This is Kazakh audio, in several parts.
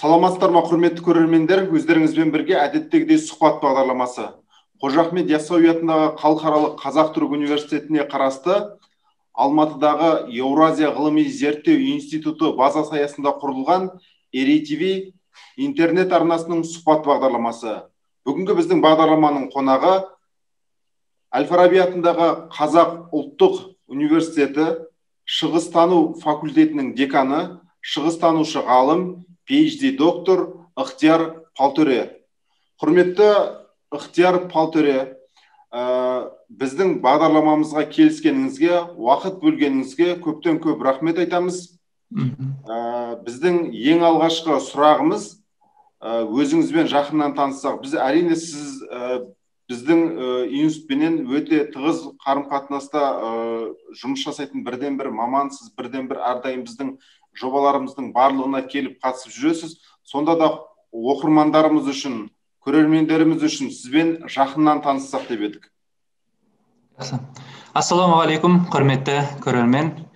Саламатсыздар ма, құрметті көрермендер, өздеріңізбен бірге әдеттегідей сұхбат бағдарламасы. Қожа Ахмет Яссауи атындағы халықаралық Қазақ-түрік университетіне қарасты Алматыдағы Еуразия ғылыми зерттеу институты базасы аясында құрылған РТВ интернет арнасының сұхбат бағдарламасы. Бүгінгі біздің бағдарламаның қонағы Әл-Фараби атындағы Қазақ ұлттық университеті шығыстану факультетінің деканы, шығыстанушы ғалым, PhD доктор Ықтияр Палтөре. Құрметті Ықтияр Палтөре, біздің бағдарламамызға келіскеніңізге, уақыт бөлгеніңізге көптен көп рахмет айтамыз. Біздің ең алғашқы сұрағымыз, өзіңізбен жақыннан таныссақ, біз әрине сіз біздің институтпенен өте тығыз қарым-қатынаста жұмыс жасайтын бірден бір мамансыз, бірден бір әрдайым біздің жобаларымыздың барлығына келіп қатысып жүресіз. Сонда да оқырмандарымыз үшін, көрермендеріміз үшін сізбен жақыннан таныссақ деп едік. Ассалаумағалейкум, құрметті көрермен.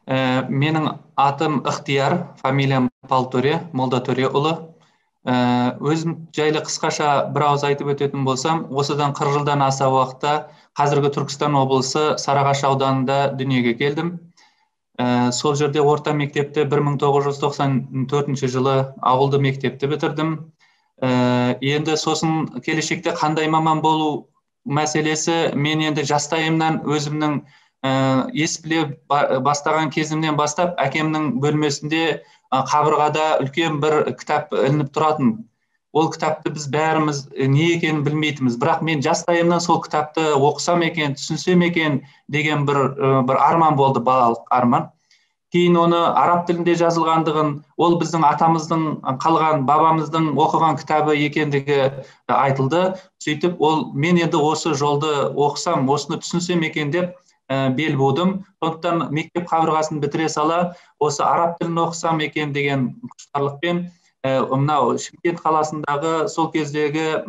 Менің атым Ықтияр, фамилиям Палтөре, Молдатөреұлы. Өзім жайлы қысқаша бір ауыз айтып өтетін болсам, осыдан 40 жылдан аса уақытта қазіргі Түркістан облысы Сарыағаш ауданында дүниеге келдім. Сол жерде орта мектепті 1994 жылы ауылды мектепті бітірдім. Енді сосын келешекте қандай маман болу мәселесі мен енді жастайымнан өзімнің ес біле бастаған кезімнен бастап әкемнің бөлмесінде қабырғада үлкен бір кітап ілініп тұратын. Ол кітапты біз бәріміз не екенін білмейтінбіз. Бірақ мен жастайымнан сол кітапты оқысам екен, түсінсем екен деген бір арман болды, балалық арман. Кейін оны араб тілінде жазылғандығын, ол біздің атамыздың қалған, бабамыздың оқыған кітабы екендігі айтылды. Сөйтіп, мен енді осы жолды оқысам, осыны түсінсем екен деп бел будым. Сондықтан мектеп қабырғасын бітіре сала, осы араб тілін оқысам екен деген құштарлықпен мынау Шымкент қаласындағы сол кездегі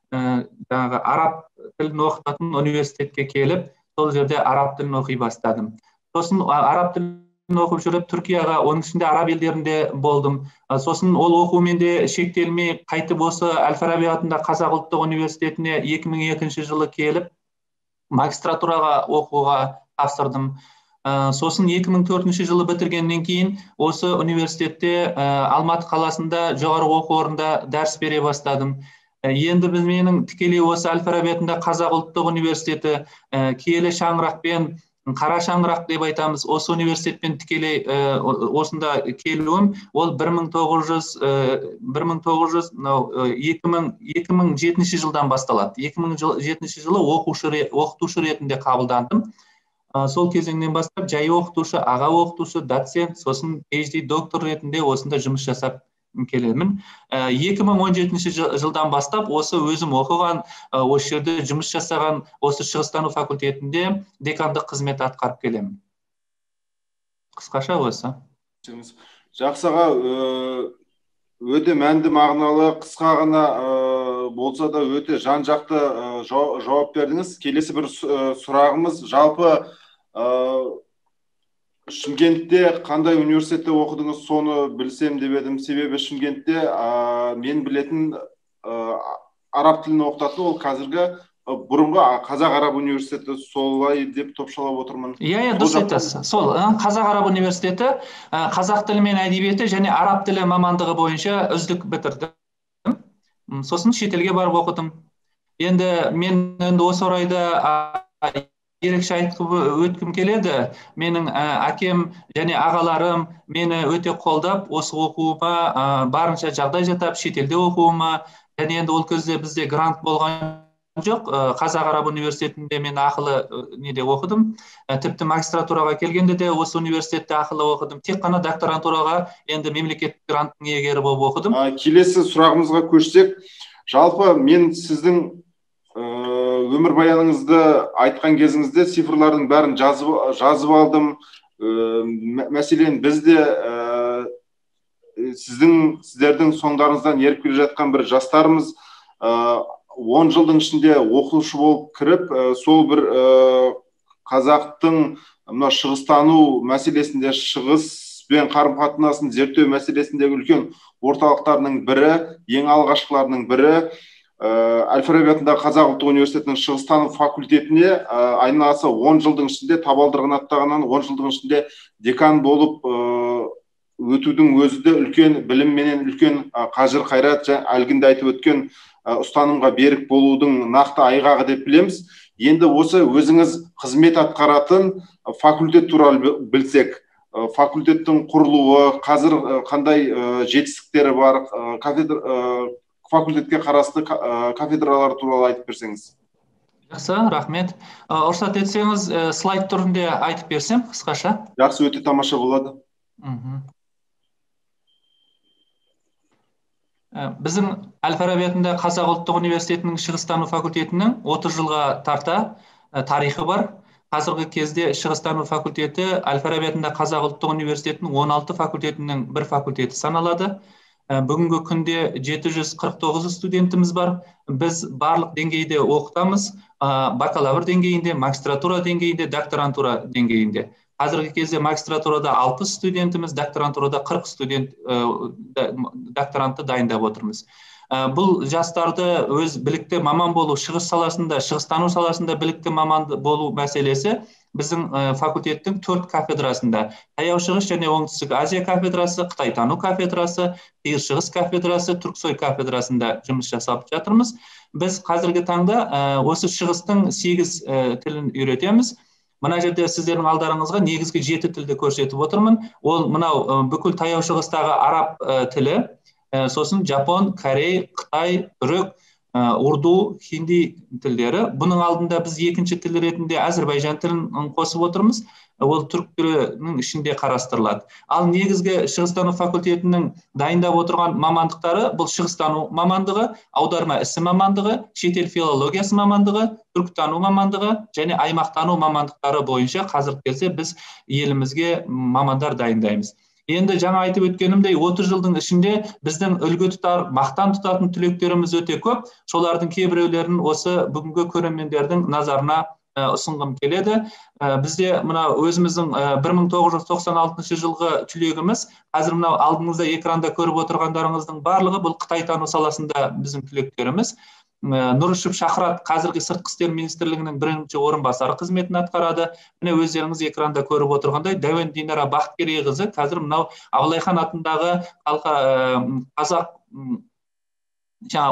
араб тілін оқытатын университетке келіп, сол жерде араб тілін оқи бастадым. Сосын араб тілін оқып жүріп, Түркияға, оның ішінде араб елдерінде болдым. Сосын ол оқумен де шектелмей, қайтып осы Әл-Фараби атындағы Қазақ ұлттық университетіне 2002 жылы келіп, магистратураға оқуға тапсырдым. Сосын 2004 жылы бітіргеннен кейін осы университетте Алматы қаласында жоғары оқу орнында дәріс бере бастадым. Енді менің тікелей осы Әл-Фараби атындағы Қазақ ұлттық университеті киелі шаңырақпен, қара шаңырақ деп айтамыз, осы университетпен тікелей осында келуім, ол 2007 жылдан басталады. 2007 жылы оқытушы ретінде қабылдандым. Сол кезеңнен бастап жай оқытушы, аға оқытушы, доцент, сосын PhD доктор ретінде осында жұмыс жасап келемін. 2017 жылдан бастап осы өзім оқыған, осы жерде жұмыс жасаған, осы шығыстану факультетінде декандық қызмет атқарып келемін. Қысқаша осы. Жақсыға өте мәнді мағыналы, қысқа ғана болса да өте жан-жақты жауап бердіңіз. Келесі бір сұрағымыз, жалпы Шымкентте қандай университетте оқыдыңыз, соны білсем деп едім. Себебі Шымкентте мен білетін араб тілін оқытатын, ол қазіргі бұрынғы Қазақ-Араб университеті, солай деп топшалап отырмын. Дұрыс айтасыз. Сол Қазақ-Араб университеті қазақ тілі мен әдебиеті және араб тілі мамандығы бойынша үздік бітірдім. Сосын шетелге барып оқыдым. Енді мен осы орайда ерекше айтып өткім келеді. Менің әкем және ағаларым мені өте қолдап, осы оқуыма барынша жағдай жасап, шетелде оқуыма, және енді ол кезде бізде грант болған жоқ. Қазақ-Араб университетінде мен ақылы неде оқыдым. Тіпті магистратураға келгенде де осы университетте ақылы оқыдым. Тек қана докторантураға енді мемлекеттік гранттың иегері болып оқыдым. Келесі сұрағымызға көшсек, жалпы мен сіздің өмірбаяныңызды айтқан кезіңізде цифрлардың бәрін жазып алдым. Мәселен, бізде сіздердің соңдарыңыздан еріп келе жатқан бір жастарымыз 10 жылдың ішінде оқушы болып кіріп, сол бір қазақтың шығыстану мәселесінде, шығыс тілпен қарым қатынасын зерттеу мәселесіндегі үлкен орталықтарының бірі, ең алғашқыларының бірі Әл-Фараби атындағы Қазақ ұлттық университетінің шығыстану факультетіне айналасы 10 жылдың ішінде, табалдырығын аттағаннан 10 жылдың ішінде декан болып өтудің өзі де үлкен білім менен үлкен қажыр қайрат, әлгінде айтып өткен ұстанымға берік болудың нақты айғағы деп білеміз. Енді осы өзіңіз қызмет атқаратын факультет туралы білсек, факультеттің құрылуы, қазір қандай жетістіктері бар, факультетке қарасты кафедралар туралы айтып берсеңіз. Жақсы, рахмет. Рұқсат етсеңіз, слайд түрінде айтып берсем, қысқаша. Жақсы, өте тамаша болады. Біздің Әл-Фараби атындағы Қазақ ұлттық университетінің шығыстану факультетінің 30 жылға тарта тарихы бар. Қазіргі кезде шығыстану факультеті Әл-Фараби атындағы Қазақ ұлттық университетінің 16 факультетінің бір факультеті саналады. Бүгінгі күнде 749 студентіміз бар. Біз барлық деңгейде оқытамыз. Бакалавр деңгейінде, магистратура деңгейінде, докторантура деңгейінде. Қазіргі кезде магистратурада 60 студентіміз, докторантурада 40 студент докторантты дайындап отырмыз. Бұл жастарды өз білікті маман болу, шығыстану саласында білікті маман болу мәселесі біздің факультеттің 4 кафедрасында. Таяу шығыс және оңтүстік Азия кафедрасы, Қытайтану кафедрасы, Тығыз шығыс кафедрасы, Түрксой кафедрасында жұмыс жасап жатырмыз. Біз қазіргі таңда осы шығыстың 8 тілін үйретеміз. Мына жерде сіздердің алдарыңызға негізгі 7 тілді көрсетіп отырмын. Ол мынау бүкіл таяу шығыстағы араб тілі, сосын жапон, корей, қытай, түрік, урду, хинди тілдері. Бұның алдында біз екінші тіл ретінде Әзірбайжан тілін қосып отырмыз. Ол түрік тілінің ішінде қарастырылады. Ал негізгі шығыстану факультетінің дайындап отырған мамандықтары бұл шығыстану мамандығы, аударма ісі мамандығы, шетел филологиясы мамандығы, түркітану мамандығы және аймақтану мамандықтары бойынша қазіргі кезде біз елімізге мамандар дайындаймыз. Енді жаңа айтып өткенімдей 30 жылдың ішінде біздің үлгі тұтар, мақтан тұтатын түлектеріміз өте көп. Солардың кейбіреулерін осы бүгінгі көрермендердің назарына ұсынғым келеді. Бізде мына өзіміздің 1996 жылғы түлегіміз, қазір мынау алдыңызда экранда көріп отырғандарыңыздың барлығы бұл Қытайтану саласында біздің түлектеріміз. Нұрышев Шахрат қазіргі сыртқы істер министрлігінің бірінші орынбасары қызметін атқарады. Міне өздеріңіз экранда көріп отырғандай Дәуен Динара Бақтыгереқызы қазір мынау Абылайхан атындағы Қазақ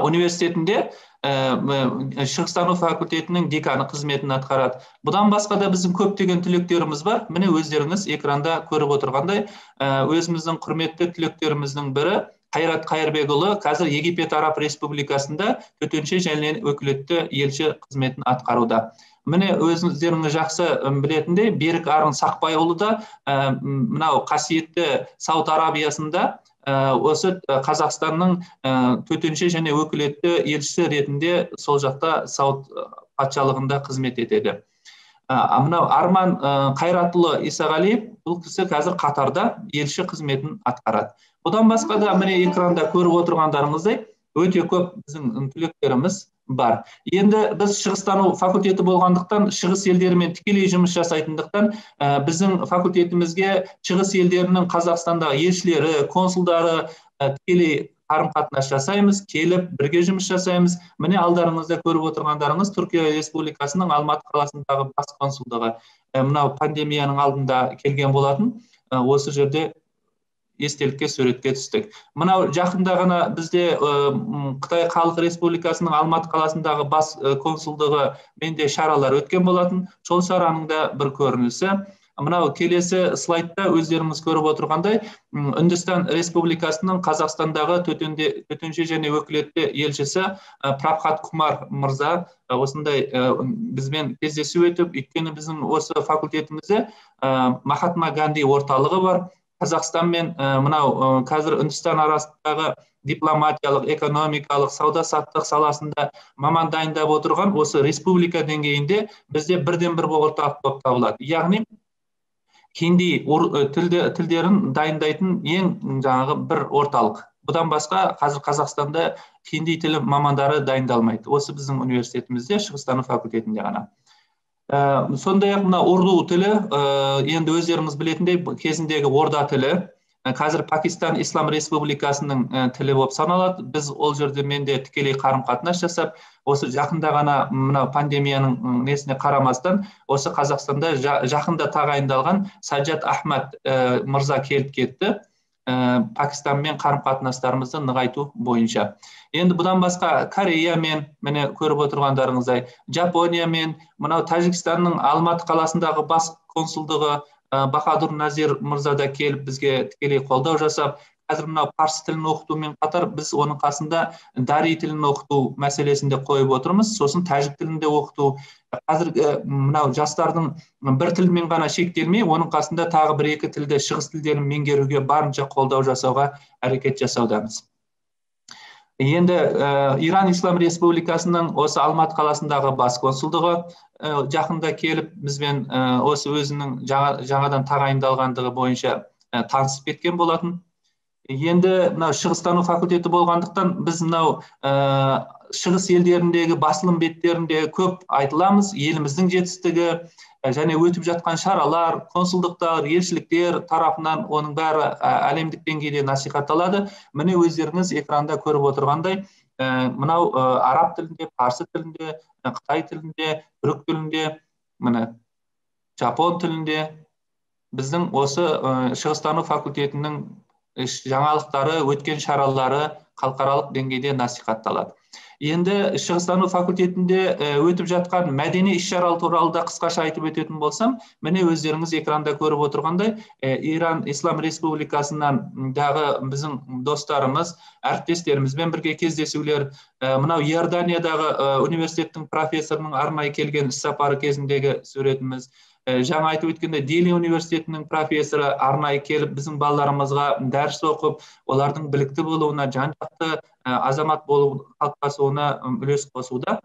университетінде шығыстану факультетінің деканы қызметін атқарады. Бұдан басқа да біздің көптеген түлектеріміз бар. Міне өздеріңіз экранда көріп отырғандай өзіміздің құрметті түлектеріміздің бірі Қайрат Қайырбекұлы қазір Египет Араб Республикасында төтенше және өкілетті елші қызметін атқаруда. Міне өздеріңіз жақсы білетіндей Берік Арын Сақбайұлы да мынау қасиетті Сауд Арабиясында осы Қазақстанның төтенше және өкілетті елшісі ретінде сол жақта Сауд патшалығында қызмет етеді. Мынау Арман Қайратұлы Исағалиев, бұл кісі қазір Қатарда елші қызметін атқарады. Бұдан басқа да міне экранда көріп отырғандарыңыздай өте көп біздің түлектеріміз бар. Енді біз шығыстану факультеті болғандықтан, шығыс елдерімен тікелей жұмыс жасайтындықтан, біздің факультетімізге шығыс елдерінің Қазақстандағы елшілері, консулдары тікелей қарым-қатынас жасаймыз, келіп бірге жұмыс жасаймыз. Міне алдарыңызда көріп отырғандарыңыз Түркия Республикасының Алматы қаласындағы бас консулдығы. Мынау пандемияның алдында келген болатын. Осы жерде естелікке суретке түстік. Мынау жақында ғана бізде Қытай Халық Республикасының Алматы қаласындағы бас консулдығы менде шаралар өткен болатын. Сол шараның да бір көрінісі. Мынау келесі слайдта өздеріңіз көріп отырғандай, Үндістан Республикасының Қазақстандағы төтенше және өкілетті елшісі Прабхат Кумар мырза осындай бізбен кездесу өтіп, өйткені біздің осы факультетімізде Махатма Ганди орталығы бар. Қазақстан мен мынау қазір Үндістан арасындағы дипломатиялық, экономикалық, сауда-саттық саласында маман дайындап отырған осы республика деңгейінде бізде бірден бір орталық болып табылады. Яғни хинди тілдерін дайындайтын ең жаңағы бір орталық. Бұдан басқа қазір Қазақстанда хинди тілі мамандары дайындалмайды. Осы біздің университетімізде, шығыстану факультетінде ғана. Сондай-ақ мына урду тілі, енді өздеріңіз білетіндей, кезіндегі орда тілі, қазір Пакистан Ислам Республикасының тілі болып саналады. Біз ол жерде менде тікелей қарым-қатынас жасап, осы жақында ғана мына пандемияның несіне қарамастан, осы Қазақстанда жақында тағайындалған Саджад Ахмад мырза келіп кетті. Пакистанмен қарым-қатынастарымызды нығайту бойынша. Енді бұдан басқа Кореямен, міне көріп отырғандарыңыздай, Жапониямен, мынау Тәжікстанның Алматы қаласындағы бас консулдығы Бахадур Назир мырза да келіп бізге тікелей қолдау жасап, қазір мынау парсы тілін оқытумен қатар біз оның қасында дари тілін оқыту мәселесінде қойып отырмыз. Сосын тәжік тілінде оқыту. Қазір мынау жастардың бір тілмен ғана шектелмей, оның қасында тағы бір-екі тілді, шығыс тілдерін меңгеруге барынша қолдау жасауға әрекет жасаудамыз. Енді Иран Ислам Республикасының осы Алматы қаласындағы бас консулдығы жақында келіп, бізбен осы өзінің жаңадан тағайындалғандығы бойынша танысып кеткен болатын. Енді мынау шығыстану факультеті болғандықтан, біз мынау шығыс елдеріндегі басылым беттерінде көп айтыламыз, еліміздің жетістігі және өтіп жатқан шаралар, консулдықтар, елшіліктер тарапынан оның бәрі әлемдік деңгейде насихатталады. Міне өздеріңіз экранда көріп отырғандай, мынау араб тілінде, парсы тілінде, қытай тілінде, түрік тілінде, міне жапон тілінде біздің осы шығыстану факультетінің жаңалықтары, өткен шаралары халықаралық деңгейде насихатталады. Енді шығыстану факультетінде өтіп жатқан мәдени іс-шаралар туралы да қысқаша айтып өтетін болсам, міне өздеріңіз экранда көріп отырғандай, Иран Ислам Республикасындағы біздің достарымыз, әріптестерімізбен бірге кездесулер, мынау Иорданиядағы университеттің профессорының арнайы келген іс-сапары кезіндегі суретіміз, жаңа айтып өткенде Дели университетінің профессоры арнайы келіп біздің балаларымызға дәріс оқып, олардың білікті болуына, жан-жақты азамат болу қалыптасуына үлес қосуда.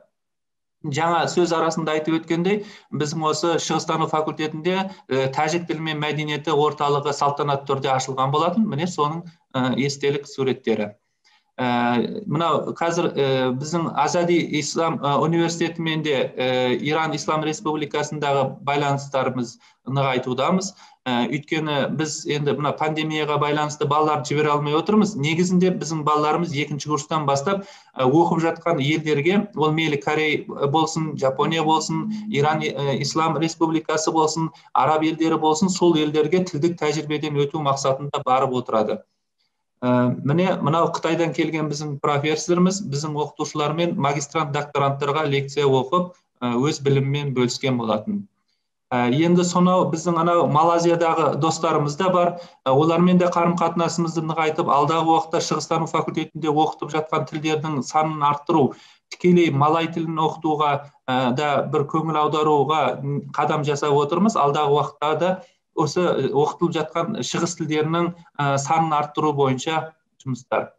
Жаңа сөз арасында айтып өткендей, біздің осы шығыстану факультетінде тәжік тілі мен мәдениеті орталығы салтанатты түрде ашылған болатын. Міне соның естелік суреттері. Мынау қазір біздің Азади Ислам университетімен де Иран Ислам Республикасындағы байланыстарымыз нығайтудамыз. Өйткені біз енді мына пандемияға байланысты балаларды жібере алмай отырмыз. Негізінде біздің балаларымыз 2-ші курстан бастап оқып жатқан елдерге, ол мейлі Корей болсын, Жапония болсын, Иран Ислам Республикасы болсын, араб елдері болсын, сол елдерге тілдік тәжірибеден өту мақсатында барып отырады. Міне мынау Қытайдан келген біздің профессорымыз біздің оқытушылармен магистрант докторанттарға лекция оқып, өз біліммен бөліскен болатын. Енді сонау біздің анау Малайзиядағы достарымыз да бар. Олармен де қарым-қатынасымызды нығайтып, алдағы уақытта шығыстану факультетінде оқытып жатқан тілдердің санын арттыру, тікелей малай тілін оқытуға да бір көңіл аударуға қадам жасап отырмыз. Алдағы уақытта да осы оқытылып жатқан шығыс тілдерінің санын арттыру бойынша жұмыстар.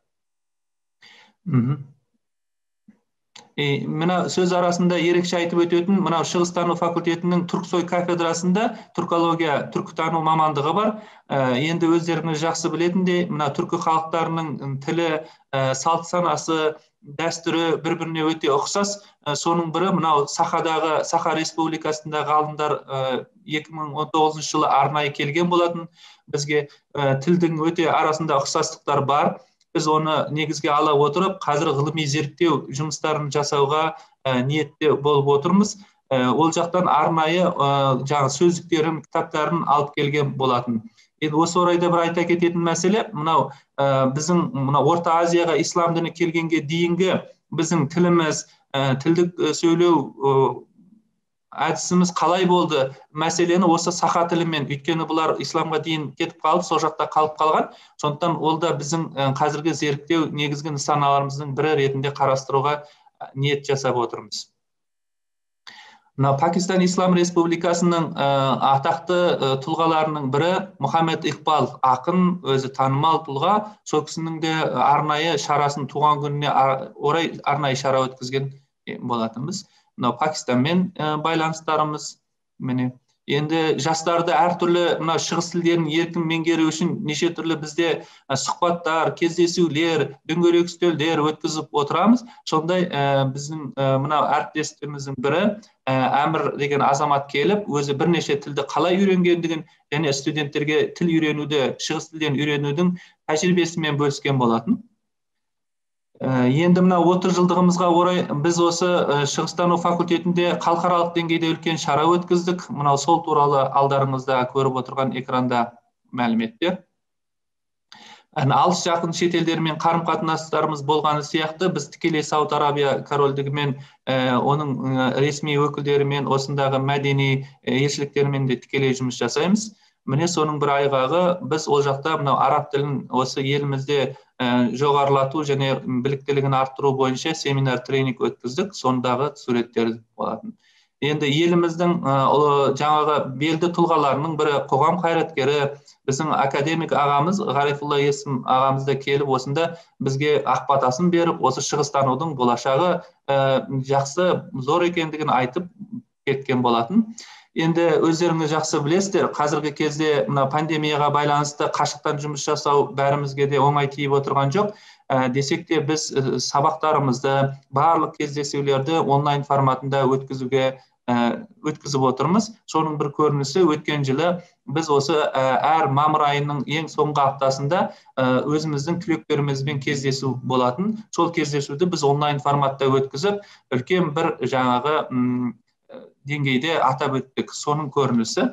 Мына сөз арасында ерекше айтып өтетін, мынау шығыстану факультетінің Түрксой кафедрасында түркология, түркітану мамандығы бар. Енді өздеріңіз жақсы білетіндей, мына түркі халықтарының тілі, салт санасы, дәстүрі бір-біріне өте ұқсас. Соның бірі мынау Саха Республикасындағы ғалымдар 2019 жылы арнайы келген болатын. Бізге тілдің өте арасында ұқсастықтар бар. Біз оны негізге ала отырып, қазір ғылыми зерттеу жұмыстарын жасауға ниетте болып отырмыз. Ол жақтан арнайы жаңа сөздіктерін, кітаптарын алып келген болатын. Енді осы орайда бір айта кететін мәселе, мынау біздің Орта Азияға ислам діні келгенге дейінгі біздің тіліміз, тілдік сөйлеу әдісіміз қалай болды мәселені осы саха тілімен, өйткені бұлар исламға дейін кетіп қалып, сол жақта қалып қалған. Сондықтан ол да біздің қазіргі зерттеу негізгі нысаналарымыздың бірі ретінде қарастыруға ниет жасап отырмыз. Пакистан Ислам Республикасының атақты тұлғаларының бірі Мұхаммед Иқбал ақын, өзі танымал тұлға. Сол кісінің де арнайы шарасын туған күніне орай арнайы шара өткізген болатынбыз. Пакистанмен байланыстарымыз, міне Енді жастарды әртүрлі мына шығыс тілдерін еркін меңгеру үшін неше түрлі бізде сұхбаттар, кездесулер, дөңгелек үстелдер өткізіп отырамыз. Сондай біздің мына әріптестеріміздің бірі Әмір деген азамат келіп, өзі бірнеше тілді қалай үйренгендігін және студенттерге тіл үйренуді, шығыс тілден үйренудің тәжірибесімен бөліскен болатын. Енді мына 30 жылдығымызға орай біз осы шығыстану факультетінде халықаралық деңгейде үлкен шара өткіздік. Мынау сол туралы алдарыңызда көріп отырған экранда мәліметтер. Алыс жақын шетелдермен қарым-қатынастарымыз болғаны сияқты, біз тікелей Сауд Арабия корольдігімен, оның ресми өкілдерімен, осындағы мәдени елшіліктермен де тікелей жұмыс жасаймыз. Міне соның бір айғағы, біз ол жақта мынау араб тілін осы елімізде жоғарылату және біліктілігін арттыру бойынша семинар тренинг өткіздік, сондағы суреттер болатын. Енді еліміздің жаңағы белді тұлғаларының бірі, қоғам қайраткері, біздің академик ағамыз Ғарифолла Есім ағамыз да келіп осында бізге ақбатасын беріп, осы шығыстанудың болашағы жақсы, зор екендігін айтып кеткен болатын. Енді өздеріңіз жақсы білесіздер, қазіргі кезде мына пандемияға байланысты қашықтан жұмыс жасау бәрімізге де оңай тиіп отырған жоқ. Десек те біз сабақтарымызды, барлық кездесулерді онлайн форматында өткізіп отырмыз. Соның бір көрінісі өткен жылы біз осы әр мамыр айының ең соңғы аптасында өзіміздің түлектерімізбен кездесу болатын. Сол кездесуді біз онлайн форматта өткізіп, үлкен бір жаңағы деңгейде атап өттік. Соның көрінісі.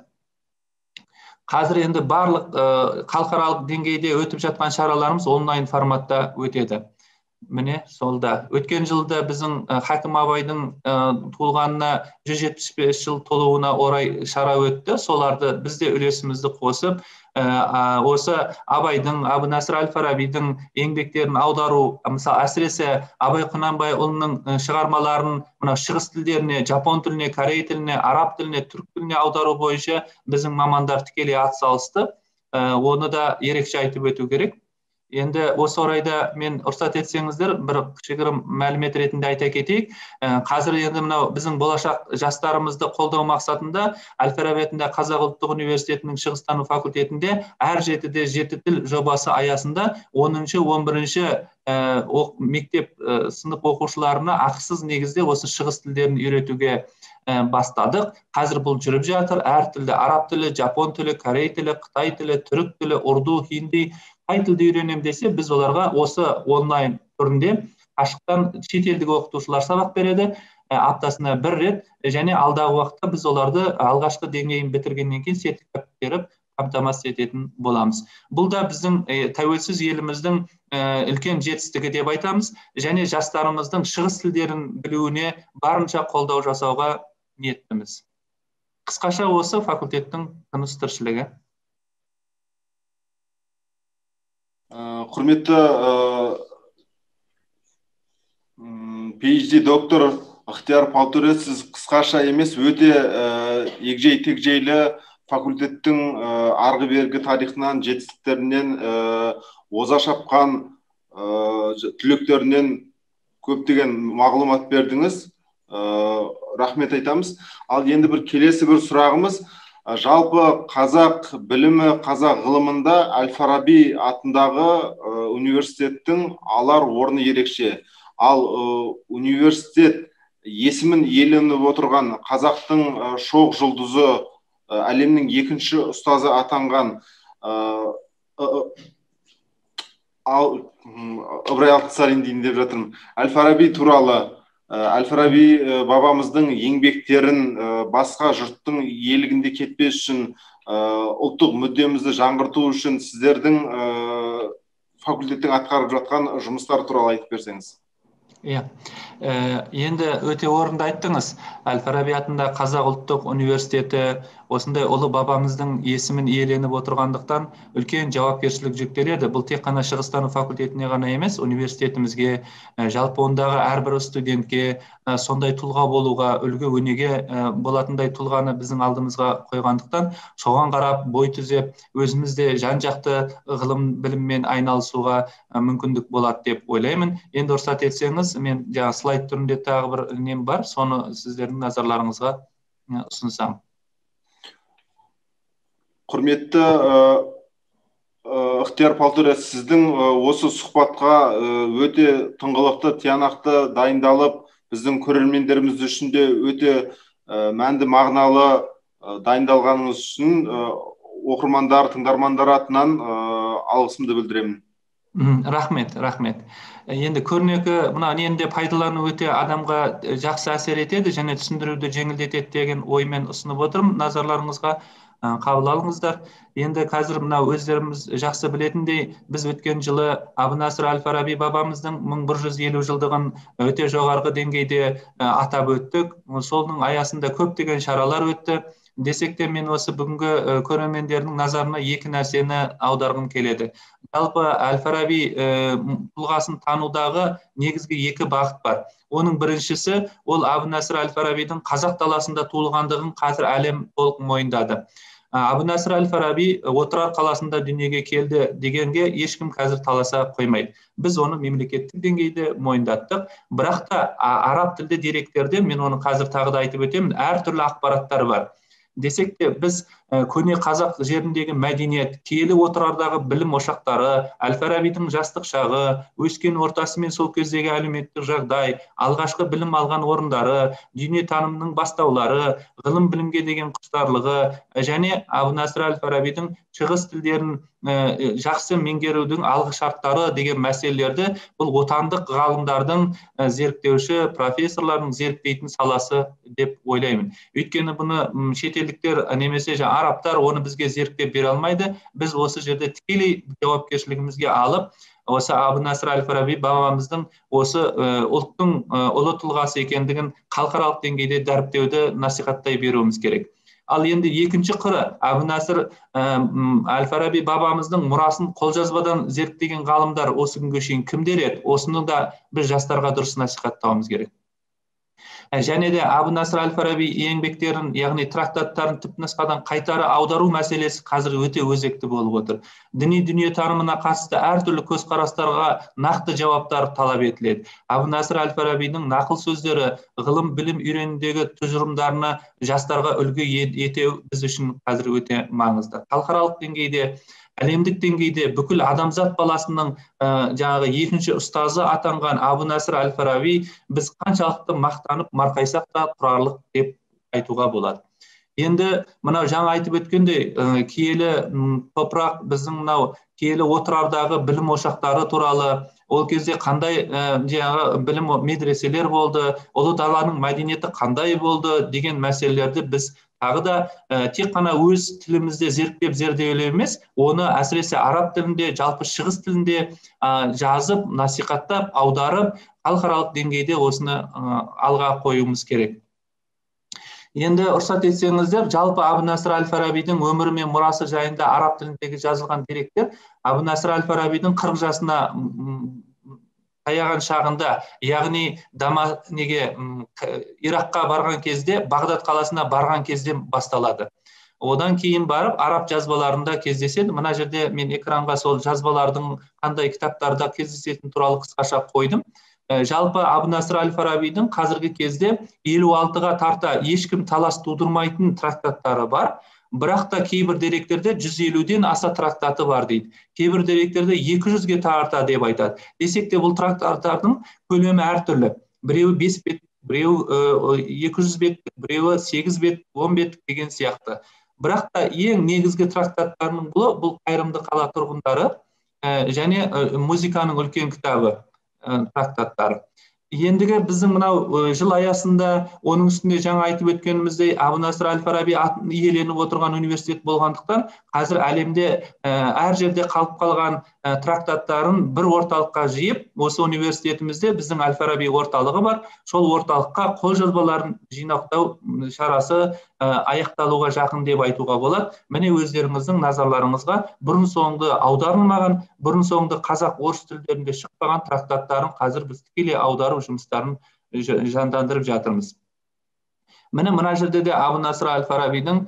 Қазір енді барлық халықаралық деңгейде өтіп жатқан шараларымыз онлайн форматта өтеді. Міне солда. Өткен жылда біздің Хакім Абайдың туылғанына 175 жыл толуына орай шара өтті. Соларды біз де үлесімізді қосып, осы Абайдың, Әбу Насыр әл-Фарабидің еңбектерін аудару, мысалы әсіресе Абай Құнанбайұлының шығармаларын мына шығыс тілдеріне, жапон тіліне, корей тіліне, араб тіліне, түрік тіліне аудару бойынша біздің мамандар тікелей атсалысты. Оны да ерекше айтып өту керек. Енді осы орайда мен рұқсат етсеңіздер, бір кішігірім мәлімет ретінде айта кетейік. Қазір енді мынау біздің болашақ жастарымызды қолдау мақсатында Әл-Фараби атындағы Қазақ ұлттық университетінің шығыстану факультетінде әр 7-де 7 тіл жобасы аясында 10-11 мектеп сынып оқушыларына ақысыз негізде осы шығыс тілдерін үйретуге бастадық. Қазір бұл жүріп жатыр. Әр тілді, араб тілі, жапон тілі, корей тілі, қытай тілі, түрік тілі, урду, хинди, қай тілді үйренем десе, біз оларға осы онлайн түрінде қашықтан шетелдік оқытушылар сабақ береді, аптасына 1 рет, және алдағы уақытта біз оларды алғашқы деңгейін бітіргеннен кейін сертификат беріп қамтамасыз ететін боламыз. Бұл да біздің тәуелсіз еліміздің үлкен жетістігі деп айтамыз, және жастарымыздың шығыс тілдерін білуіне барынша қолдау жасауға ниеттіміз. Қысқаша осы факультеттің тыныс-тіршілігі. Құрметті PhD доктор Ықтияр Палтуре, сіз қысқаша емес, өте егжей-тегжейлі факультеттің арғы бергі тарихынан, жетістіктерінен, оза шапқан түлектерінен көптеген мағлұмат бердіңіз. Рахмет айтамыз. Ал енді бір келесі бір сұрағымыз, жалпы қазақ білімі, қазақ ғылымында Әл-Фараби атындағы университеттің алар орны ерекше. Ал университет есімін иеленіп отырған қазақтың шоқ жұлдызы, әлемнің екінші ұстазы атанған Ыбырай Алтынсарин дейін деп жатырмын. Әл-Фараби туралы, Әл-Фараби бабамыздың еңбектерін басқа жұрттың иелігінде кетпес үшін, ұлттық мүддемізді жаңғырту үшін сіздердің факультеттің атқарып жатқан жұмыстар туралы айтып берсеңіз. Енді өте орынды айттыңыз. Әл-Фараби атындағы Қазақ ұлттық университеті осындай ұлы бабамыздың есімін иеленіп отырғандықтан үлкен жауапкершілік жүктеледі. Бұл тек қана шығыстану факультетіне ғана емес, университетімізге, жалпы ондағы әрбір студентке сондай тұлға болуға, үлгі өнеге болатындай тұлғаны біздің алдымызға қойғандықтан, соған қарап бой түзеп, өзімізде жан-жақты ғылым біліммен айналысуға мүмкіндік болады деп ойлаймын. Енді рұқсат етсеңіз, мен слайд түрінде тағы бір нем бар, соны сіздердің назарларыңызға ұсынсам. Құрметті Ықтияр Палтуре, сіздің осы сұхбатқа өте тыңғылықты, тиянақты дайындалып, біздің көрермендеріміз үшін де өте мәнді мағыналы дайындалғаныңыз үшін оқырмандар, тыңдармандар атынан алғысымды білдіремін. Рахмет. Енді көрнекі мына нені пайдалану өте адамға жақсы әсер етеді және түсіндіруді жеңілдетеді деген оймен ұсынып отырмын. Назарларыңызға қабыл алыңыздар. Енді қазір мына өздеріміз жақсы білетіндей, біз өткен жылы Абу Насыр әл-Фараби бабамыздың 1150 жылдығын өте жоғарғы деңгейде атап өттік. Соның аясында көптеген шаралар өтті. Десек те мен осы бүгінгі көрермендердің назарына екі нәрсені аударғым келеді. Жалпы әл-Фараби тұлғасын танудағы негізгі екі бағыт бар. Оның біріншісі ол Абу Насыр әл-Фарабидің қазақ даласында туылғандығын қазір әлем толық мойындады. Абу Насыр әл-Фараби Отырар қаласында дүниеге келді дегенге ешкім қазір таласа қоймайды. Біз оны мемлекеттік деңгейде мойындаттық. Бірақ та араб тілді деректерде, мен оны қазір тағы да айтып өтемін, әртүрлі ақпараттар бар. Десек те біз көне қазақ жеріндегі мәдениет, киелі Отырардағы білім ошақтары, әл-Фарабидің жастық шағы, өскен ортасы мен сол кездегі әлеуметтік жағдай, алғашқы білім алған орындары, дүниетанымның бастаулары, ғылым білімге деген құштарлығы және Абу Насыр әл-Фарабидің шығыс тілдерін жақсы меңгерудің алғы шарттары деген мәселелерді бұл отандық ғалымдардың, зерттеуші профессорлардың зерттейтін саласы деп ойлаймын. Өйткені бұны шетелдіктер немесе арабтар оны бізге зерттеп бере алмайды. Біз осы жерде тікелей жауапкершілігімізге алып, осы Абу Насыр әл-Фараби бабамыздың осы ұлттың ұлы тұлғасы екендігін халықаралық деңгейде дәріптеуді насихаттай беруіміз керек. Ал енді екінші қыры, Абу Насыр әл-Фараби бабамыздың мұрасын қолжазбадан зерттеген ғалымдар осы күнге шейін кімдер еді? Осыны да біз жастарға дұрыс насихаттауымыз керек. Және де Абу Насыр әл-Фараби еңбектерін, яғни трактаттарын түпнұсқадан қайтара аудару мәселесі қазір өте өзекті болып отыр. Діни дүниетанымына қатысты әртүрлі көзқарастарға нақты жауаптар талап етіледі. Абу Насыр әл-Фарабидің нақыл сөздері, ғылым білім үйренудегі тұжырымдарына жастарға үлгі етеу біз үшін қазір өте маңызды. Халықаралық деңгейде, әлемдік деңгейде бүкіл адамзат баласының жаңағы екінші ұстазы атанған Абу Насыр әл-Фараби біз қаншалықты мақтанып марқайсақ та тұрарлық деп айтуға болады. Енді мынау жаңа айтып өткендей, киелі топырақ, біздің мынау киелі Отырардағы білім ошақтары туралы, ол кезде қандай жаңағы білім медреселер болды, ұлы даланың мәдениеті қандай болды деген мәселелерді біз тағы да тек қана өз тілімізде зерттеп зерделеу емес, оны әсіресе араб тілінде, жалпы шығыс тілінде жазып, насихаттап, аударып, халықаралық деңгейде осыны алға қоюымыз керек. Енді рұқсат етсеңіздер, жалпы Абу Насыр әл-Фарабидің өмірі мен мұрасы жайында араб тіліндегі жазылған деректер Абу Насыр әл-Фарабидің 40 жасына таяған шағында, яғни Иракқа барған кезде, Бағдат қаласына барған кезде басталады. Одан кейін барып араб жазбаларында кездеседі. Мына жерде мен экранға сол жазбалардың қандай кітаптарда кездесетіні туралы қысқаша қойдым. Жалпы Абу Насыр әл-Фарабидің қазіргі кезде 56-ға тарта ешкім талас тудырмайтын трактаттары бар. Бірақ та кейбір деректерде 150-ден аса трактаты бар дейді. Кейбір деректерде 200-ге тарта деп айтады. Десек те бұл трактаттардың көлемі әртүрлі. Біреуі 5 бет, біреуі 200 бет, біреуі 8 бет, 10 бет деген сияқты. Бірақ та ең негізгі трактаттарының бұл қайырымды қала тұрғындары және музыканың үлкен кітабы трактаттары. Ендігі біздің мынау жыл аясында оның үстінде жаңа айтып өткеніміздей Абу Насыр әл-Фараби иеленіп отырған университет болғандықтан қазір әлемде әр жерде қалып қалған трактаттарын бір орталыққа жиып, осы университетімізде біздің әл-Фараби орталығы бар. Сол орталыққа қолжазбаларын жинақтау шарасы аяқталуға жақын деп айтуға болады. Міне өздеріңіздің назарларыңызға бұрын соңды аударылмаған, бұрын соңды қазақ орыс тілдерінде шықпаған трактаттарын қазір біз тікелей аудару жұмыстарын жандандырып жатырмыз. Мына жерде де Абу Насыр әл-Фарабидің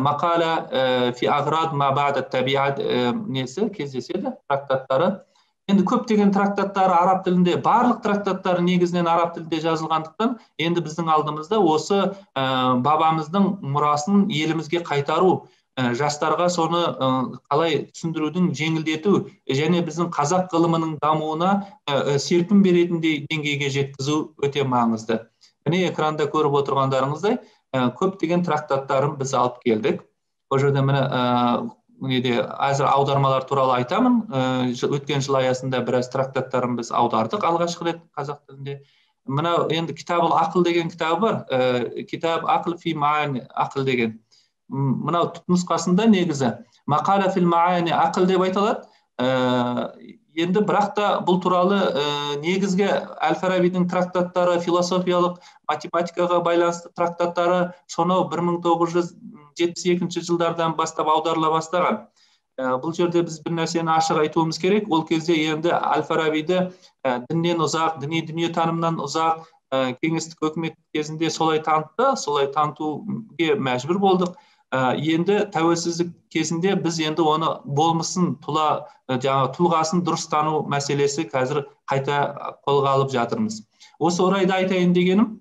мақала фи аград ма ба'да табиат несі кездеседі, трактаттары. Енді көптеген трактаттары араб тілінде, барлық трактаттары негізінен араб тілінде жазылғандықтан, енді біздің алдымызда осы бабамыздың мұрасын елімізге қайтару, жастарға соны қалай түсіндірудің жеңілдету және біздің қазақ ғылымының дамуына серпін беретіндей деңгейге жеткізу өте маңызды. Міне экранда көріп отырғандарыңыздай көптеген трактаттарын біз алып келдік. Ол жерде міне әзір аудармалар туралы айтамын. Өткен жыл аясында біраз трактаттарын біз аудардық алғашқы рет қазақ тілінде. Мына енді Китабул Ақыл деген кітабы бар. Китаб Ақыл фи маани ақыл деген. Мынау түпнұсқасында негізі мақала фил маани ақыл деп айтылады. Енді бірақ та бұл туралы негізгі Әл-Фарабидің трактаттары, философиялық математикаға байланысты трактаттары сонау 1972 жылдардан бастап аударыла бастаған. Бұл жерде біз бір нәрсені ашық айтуымыз керек. Ол кезде енді Әл-Фарабиді діннен ұзақ, діни дүниетанымнан ұзақ кеңестік өкімет кезінде солай танытты, солай танытуға мәжбүр болдық. Енді тәуелсіздік кезінде біз енді оны болмысын, тұлғасын дұрыстану мәселесі қазір қайта қолға алып жатырмыз. Осы орайда айтайын дегенім,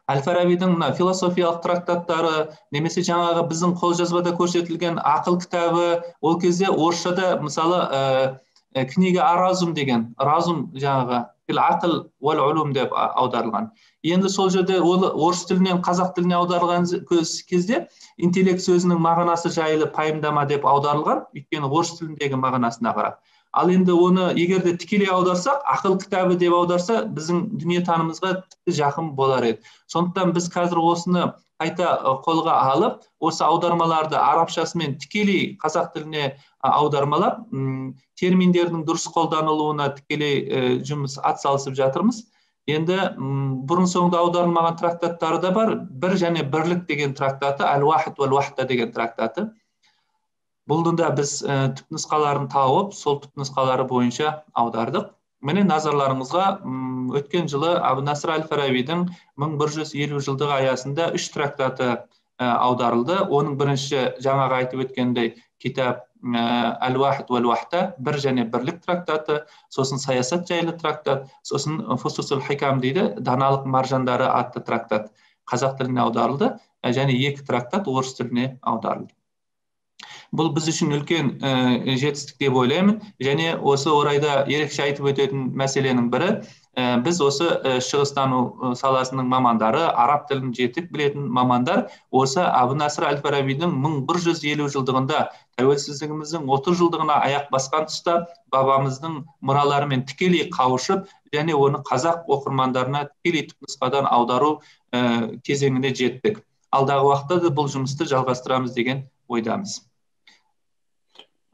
Әл-Фарабидің философиялық трактаттары, немесе жаңағы біздің қолжазбада көрсетілген ақыл кітабы, ол кезде орысшада мысалы книга Аразум деген, разум жаңағы ақыл уәл улум деп аударылған. Енді сол жерде орыс тілінен қазақ тіліне аударылған кезде интеллект сөзінің мағынасы жайлы пайымдама деп аударылған, өйткені орыс тіліндегі мағынасына қарап. Ал енді оны егерде тікелей аударсақ, ақыл кітабы деп аударса, біздің дүниетанымызға тіпті жақын болар еді. Сондықтан біз қазір осыны қайта қолға алып, осы аудармаларды арабшасымен тікелей қазақ тіліне аудармалап, терминдердің дұрыс қолданылуына тікелей жұмыс атсалысып жатырмыз. Енді бұрын соңды аударылмаған трактаттары да бар. Бір және бірлік деген трактаты, Әл-Уахид уәл-Уахда деген трактаты. Бұлдың да біз түпнұсқаларын тауып, сол түпнұсқалары бойынша аудардық. Міне назарларыңызға өткен жылы Абу Насыр Әл-Фарабидің 1150 жылдығы аясында 3 трактаты аударылды. Оның бірінші жаңағы айтып өткендей китап Әл-Уахид уәл-Уахда, бір және бірлік трактаты, сосын саясат жайлы трактат, сосын Фусусул Хикам дейді, даналық маржандары атты трактат қазақ тіліне аударылды, және 2 трактат орыс тіліне аударылды. Бұл біз үшін үлкен жетістік деп ойлаймын, және осы орайда ерекше айтып өтетін мәселенің бірі, біз осы шығыстану саласының мамандары, араб тілін жетік білетін мамандар, осы Абу Насыр Әл-Фарабидің 1150 жылдығында тәуелсіздігіміздің 30 жылдығына аяқ басқан тұста бабамыздың мұраларымен тікелей қауышып, және оны қазақ оқырмандарына тікелей түпнұсқадан аудару кезеңіне жеттік. Алдағы уақытта да бұл жұмысты жалғастырамыз деген ойдамыз.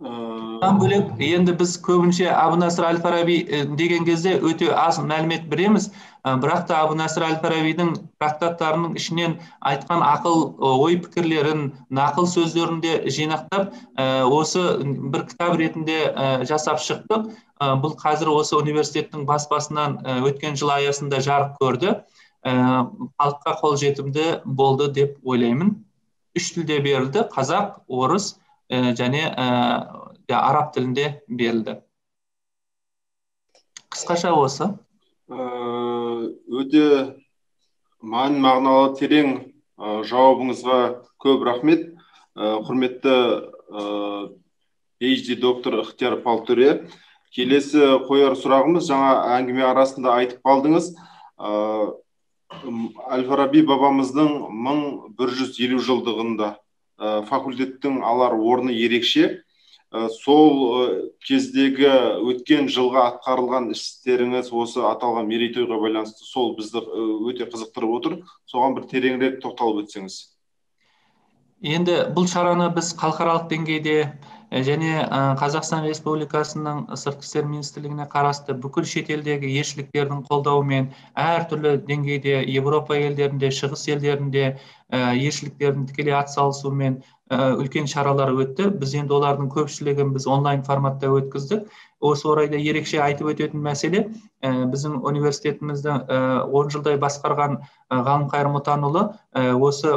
Бөлек, енді біз көбінше Абу Насыр Әл-Фараби деген кезде өте аз мәлімет білеміз, бірақ та Абу Насыр Әл-Фарабидің трактаттарының ішінен айтқан ақыл ой пікірлерін, нақыл сөздерінде жинақтап, осы бір кітап ретінде жасап шықтық. Бұл қазір осы университеттің баспасынан өткен жыл аясында жарық көрді. Халыққа қолжетімді болды деп ойлаймын. 3 тілде берілді: қазақ, орыс және араб тілінде берілді. Қысқаша осы. Өте мағыналы терең жауабыңызға көп рахмет. Құрметті PhD доктор Ықтияр Палтөре, келесі қояр сұрағымыз, жаңа әңгіме арасында айтып қалдыңыз, Әл-Фараби бабамыздың 1150 жылдығында факультеттің алар орны ерекше. Сол кездегі өткен жылға атқарылған істеріңіз осы аталған мерейтойға байланысты сол бізді өте қызықтырып отыр. Соған бір тереңірек тоқталып өтсеңіз. Енді бұл шараны біз халықаралық деңгейде және Қазақстан Республикасының Сыртқы істер министрлігіне қарасты бүкіл шетелдегі елшіліктердің қолдауымен әртүрлі деңгейде Европа елдерінде, шығыс елдерінде елшіліктердің тікелей атсалысуымен үлкен шаралар өтті. Біз енді олардың көпшілігін біз онлайн форматта өткіздік. Осы орайда ерекше айтып өтетін мәселе, біздің университетімізді 10 жылдай басқарған Ғалымқайыр Мұтанұлы осы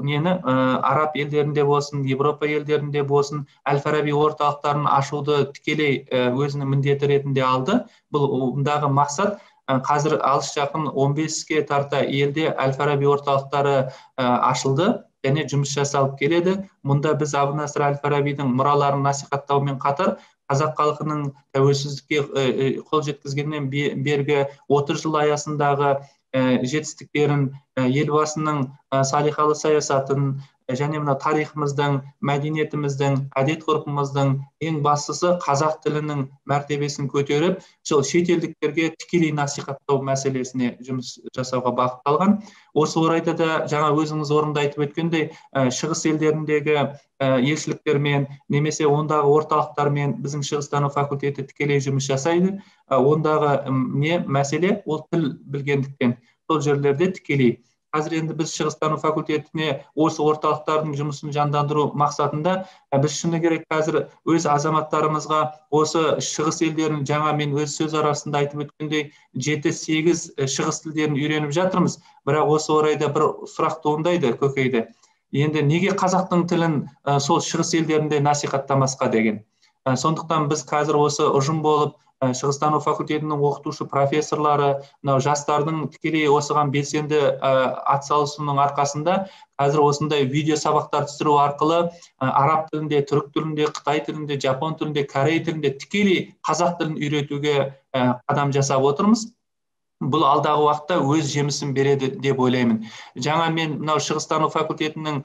нені араб елдерінде болсын, Европа елдерінде болсын, Әл-Фараби орталықтарын ашуды тікелей өзінің міндеті ретінде алды. Бұл ондағы мақсат қазір алыс жақын 15-ке тарта елде Әл-Фараби орталықтары ашылды. және жұмыс жасалып келеді. Мұнда біз Абу Насыр әл-Фарабидің мұраларын насихаттаумен қатар қазақ халқының тәуелсіздікке қол жеткізгеннен бергі 30 жыл аясындағы жетістіктерін, елбасының салиқалы саясатын және мына тарихымыздың, мәдениетіміздің, әдет-ғұрпымыздың ең бастысы қазақ тілінің мәртебесін көтеріп, сол шетелдіктерге тікелей насихаттау мәселесіне жұмыс жасауға бағытталған. Осы орайда да жаңа өзіңіз орында айтып өткендей, шығыс елдеріндегі елшіліктермен немесе ондағы орталықтармен біздің шығыстану факультеті тікелей жұмыс жасайды. Ондағы не мәселе? Ол тіл білгендіктен сол жерлерде тікелей. Қазір енді біз шығыстану факультетіне осы орталықтардың жұмысын жандандыру мақсатында біз шыны керек қазір өз азаматтарымызға осы шығыс елдерін жаңа мен өз сөз арасында айтып өткендей 7-8 шығыс тілдерін үйреніп жатырмыз. Бірақ осы орайда бір сұрақ туындайды көкейде. Енді неге қазақтың тілін сол шығыс елдерінде насихаттамасқа деген. Сондықтан біз қазір осы ұжым болып шығыстану факультетінің оқытушы профессорлары, жастардың тікелей осыған белсенді атсалысуының арқасында қазір осындай видео сабақтар түсіру арқылы араб тілінде, түрік тілінде, қытай тілінде, жапон тілінде, корей тілінде тікелей қазақ тілін үйретуге қадам жасап отырмыз. Бұл алдағы уақытта өз жемісін береді деп ойлаймын. Жаңа мен мынау шығыстану факультетінің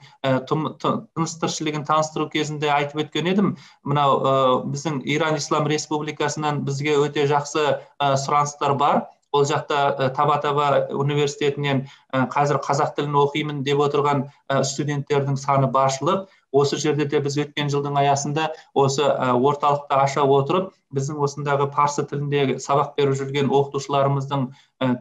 тыныс тіршілігін таныстыру кезінде айтып өткен едім. Мынау біздің Иран Ислам Республикасынан бізге өте жақсы сұраныстар бар. Ол жақта Таба университетінен қазір қазақ тілін оқимын деп отырған студенттердің саны баршылық. Осы жерде де біз өткен жылдың аясында осы орталықта аша отырып, біздің осындағы парсы тіліндегі сабақ беріп жүрген оқытушыларымыздың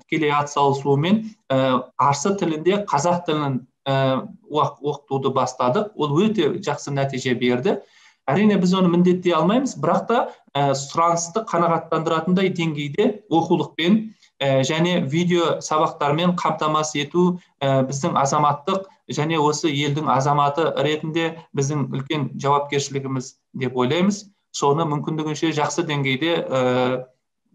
тікелей атсалысуымен парсы тілінде қазақ тілін оқытуды бастадық. Ол өте жақсы нәтиже берді. Әрине біз оны міндеттей алмаймыз, бірақ та сұранысты қанағаттандыратындай деңгейде оқулықпен және видео сабақтармен қамтамасыз ету біздің азаматтық және осы елдің азаматы ретінде біздің үлкен жауапкершілігіміз деп ойлаймыз. Соны мүмкіндігінше жақсы деңгейде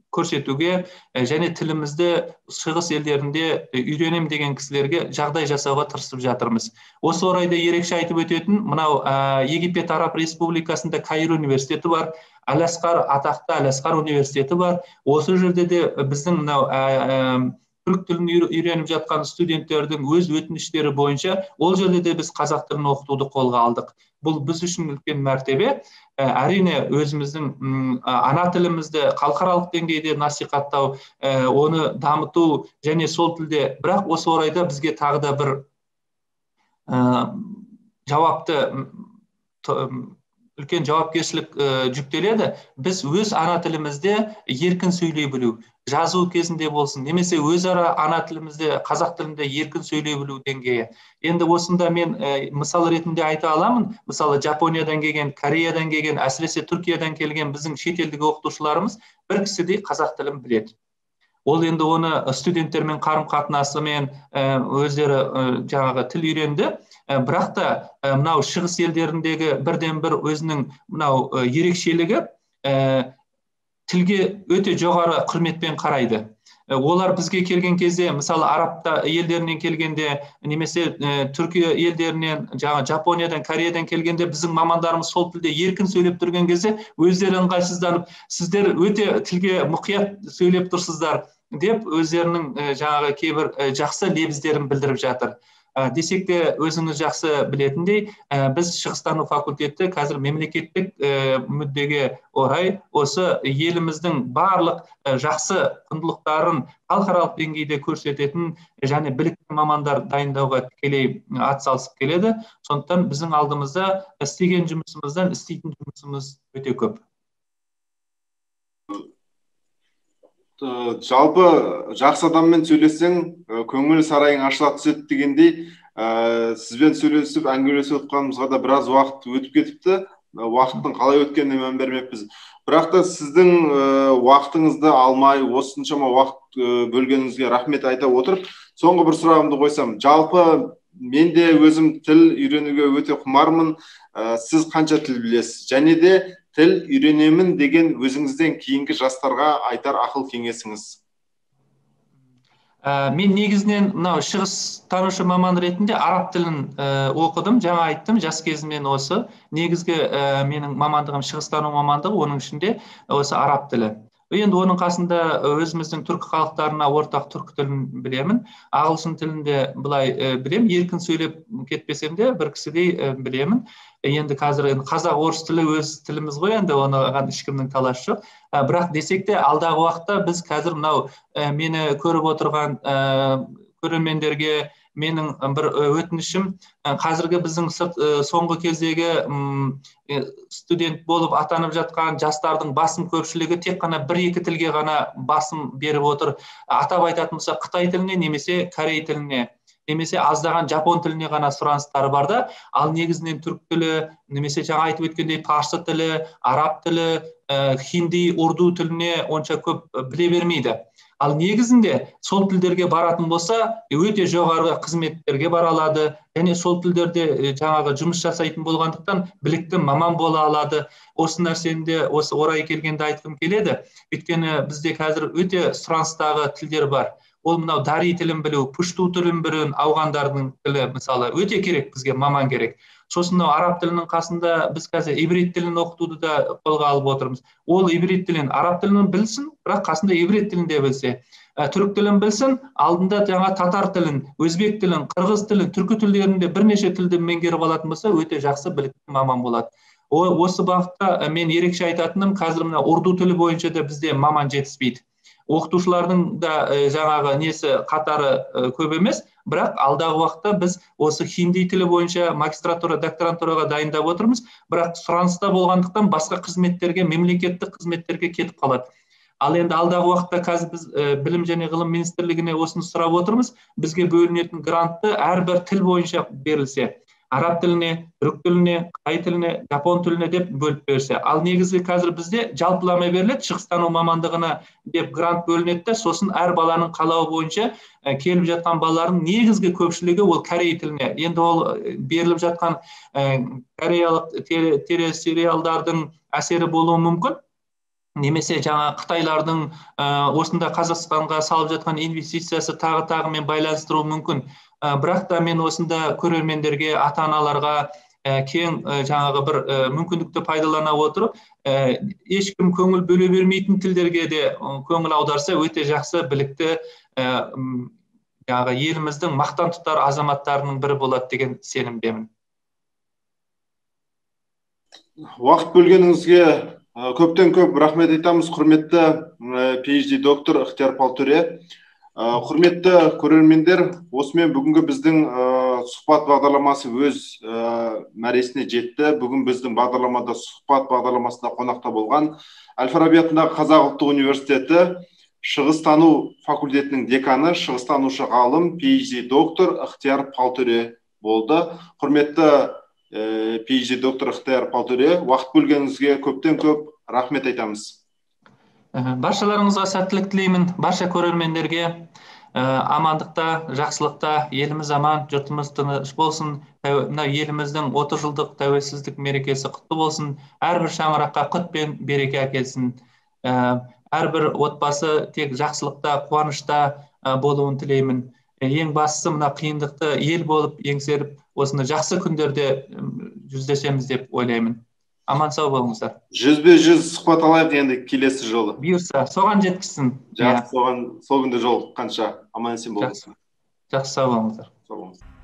көрсетуге және тілімізді шығыс елдерінде үйренем деген кісілерге жағдай жасауға тырысып жатырмыз. Осы орайда ерекше айтып өтетін, мынау Египет Араб Республикасында Каир университеті бар, атақты Әл-Асқар университеті бар. Осы жерде де біздің мынау түрік тілін үйреніп жатқан студенттердің өз өтініштері бойынша ол жерде де біз қазақ тілін оқытуды қолға алдық. Бұл біз үшін үлкен мәртебе. Әрине өзіміздің ана тілімізді халықаралық деңгейде насихаттау, оны дамыту және сол тілде, бірақ осы орайда бізге тағы да бір үлкен жауапкершілік жүктеледі. Біз өз ана тілімізде еркін сөйлей білу, жазу кезінде болсын, немесе өзара ана тілімізде, қазақ тілінде еркін сөйлей білу деңгейі. Енді осында мен мысал ретінде айта аламын. Мысалы Жапониядан келген, Кореядан келген, әсіресе Түркиядан келген біздің шетелдік оқытушыларымыз бір кісідей қазақ тілін біледі. Ол енді оны студенттермен қарым-қатынасымен өздері жаңағы тіл үйренді. Бірақ та мынау шығыс елдеріндегі бірден бір өзінің мынау ерекшелігі тілге өте жоғары құрметпен қарайды. Олар бізге келген кезде, мысалы Арабта елдерінен келгенде, немесе Түркия елдерінен, Жапониядан, Кореядан келгенде біздің мамандарымыз сол тілде еркін сөйлеп тұрген кезде өздері ыңғайсызданып, сіздер өте тілге мұқият сөйлеп тұрсыздар деп өздерінің жаңағы кейбір жақсы лебіздерін білдіріп жатыр. Десек те өзіңіз жақсы білетіндей, біз шығыстану факультеті қазір мемлекеттік мүддеге орай осы еліміздің барлық жақсы құндылықтарын халықаралық деңгейде көрсететін және білікті мамандар дайындауға тікелей атсалысып келеді. Сондықтан біздің алдымызда істеген жұмысымыздан істейтін жұмысымыз өте көп. Жалпы жақсы адаммен сөйлессең, көңіл сарайың ашыла түседі дегендей, сізбен сөйлесіп, әңгімелесіп отқанымызға да біраз уақыт өтіп кетіпті. Уақыттың қалай өткеніне мән бермеппіз. Бірақ та сіздің уақытыңызды алмай, осыншама уақыт бөлгеніңізге рахмет айта отырып, соңғы бір сұрағымды қойсам. Жалпы мен де өзім тіл үйренуге өте құмармын. Сіз қанша тіл білесіз? Және де тіл үйренемін деген өзіңізден кейінгі жастарға айтар ақыл кеңесіңіз? Мен негізінен мынау шығыс танушы маман ретінде араб тілін оқыдым. Жаңа айттым, жас кезімнен осы. Негізгі менің мамандығым шығыстану мамандығы, оның ішінде осы араб тілі. Енді оның қасында өзіміздің түркі халықтарына ортақ түркі тілін білемін. Ағылшын тілінде былай білемін. Еркін сөйлеп кетпесем де бір кісідей білемін. Енді қазір қазақ орыс тілі өз тіліміз ғой, енді оған ешкімнің таласы жоқ. Бірақ десек те алдағы уақытта біз қазір мынау мені көріп отырған көрермендерге менің бір өтінішім, қазіргі біздің соңғы кездегі студент болып атанып жатқан жастардың басым көпшілігі тек қана бір-екі тілге ғана басым беріп отыр. Атап айтатын болса, Қытай тіліне немесе Корей тіліне, немесе аздаған жапон тіліне ғана сұраныстары бар да, ал негізінен түрік тілі, немесе жаңа айтып өткендей парсы тілі, араб тілі, хинди, урду тіліне онша көп біле бермейді. Ал негізінде сол тілдерге баратын болса, өте жоғары қызметтерге бара алады, және сол тілдерде жаңағы жұмыс жасайтын болғандықтан білікті маман бола алады. Осы нәрсенде осы орай келгенде айтқым келеді. Өйткені бізде қазір өте сұраныстағы тілдер бар. Ол мынау дари тілін білу, пушту тілін білу, ауғандардың тілі мысалы өте керек, бізге маман керек. Сосын араб тілінің қасында біз қазір иврит тілін оқытуды да қолға алып отырмыз. Ол иврит тілін, араб тілін білсін, бірақ қасында иврит тілін де білсе. Түрік тілін білсін, алдында жаңа татар тілін, өзбек тілін, қырғыз тілін, түркі тілдерінде бірнеше тілді меңгеріп алатын болса, өте жақсы білікті маман болады. Осы бағытта мен ерекше айтатыным, қазір мына урду тілі бойынша да бізде маман жетіспейді. Оқытушылардың да жаңағы несі қатары көп емес, бірақ алдағы уақытта біз осы хинди тілі бойынша магистратура, докторантураға дайындап отырмыз, бірақ сұраныста болғандықтан басқа қызметтерге, мемлекеттік қызметтерге кетіп қалады. Ал енді алдағы уақытта қазір біз білім және ғылым министрлігіне осыны сұрап отырмыз, бізге бөлінетін грантты әрбір тіл бойынша берілсе, араб тіліне, түрік тіліне, қытай тіліне, жапон тіліне деп бөліп берсе. Ал негізі қазір бізде жалпылама беріледі, шығыстану мамандығына деп грант бөлінеді, сосын әр баланың қалауы бойынша келіп жатқан балалардың негізгі көпшілігі ол корей тіліне. Енді ол беріліп жатқан кореялық телесериалдардың әсері болуы мүмкін. Немесе жаңа Қытайлардың осында Қазақстанға салып жатқан инвестициясы тағы-тағымен байланыстыруы мүмкін. Бірақ та мен осында көрермендерге, ата-аналарға кең жаңағы бір мүмкіндікті пайдалана отырып, ешкім көңіл бөле бермейтін тілдерге де көңіл аударса, өте жақсы білікті еліміздің мақтан тұтар азаматтарының бірі болады деген сенімдемін. Уақыт бөлгеніңізге көптен көп рахмет айтамыз, құрметті PhD доктор Ықтияр Палтөре. Құрметті көрермендер, осымен бүгінгі біздің сұхбат бағдарламасы өз мәресіне жетті. Бүгін біздің бағдарламада, сұхбат бағдарламасында қонақта болған Әл-Фараби атындағы Қазақ ұлттық университеті шығыстану факультетінің деканы, шығыстанушы ғалым, PhD доктор Ықтияр Палтөре болды. Құрметті PhD доктор Ықтияр Палтөре, уақыт бөлгеніңізге көптен көп рахмет айтамыз. Баршаларыңызға сәттілік тілеймін, барша көрермендерге амандықта, жақсылықта, еліміз аман, жұртымыз тыныш болсын. Еліміздің 30 жылдық тәуелсіздік мерекесі құтты болсын. Әрбір шаңыраққа құт пен береке әкелсін. Әрбір отбасы тек жақсылықта, қуанышта болуын тілеймін. Ең бастысы мына қиындықты ел болып еңсеріп, осыны жақсы күндерде жүздесеміз деп ойлаймын. Аман сау болыңыздар. 100-100 сұхбат алайық енді келесі жолы. Бұйырса, соған жеткізсін. Жақсы, сол күнде жолыққанша аман есен болыңыздар. Жақсы сау болыңыздар. Сау болыңыздар.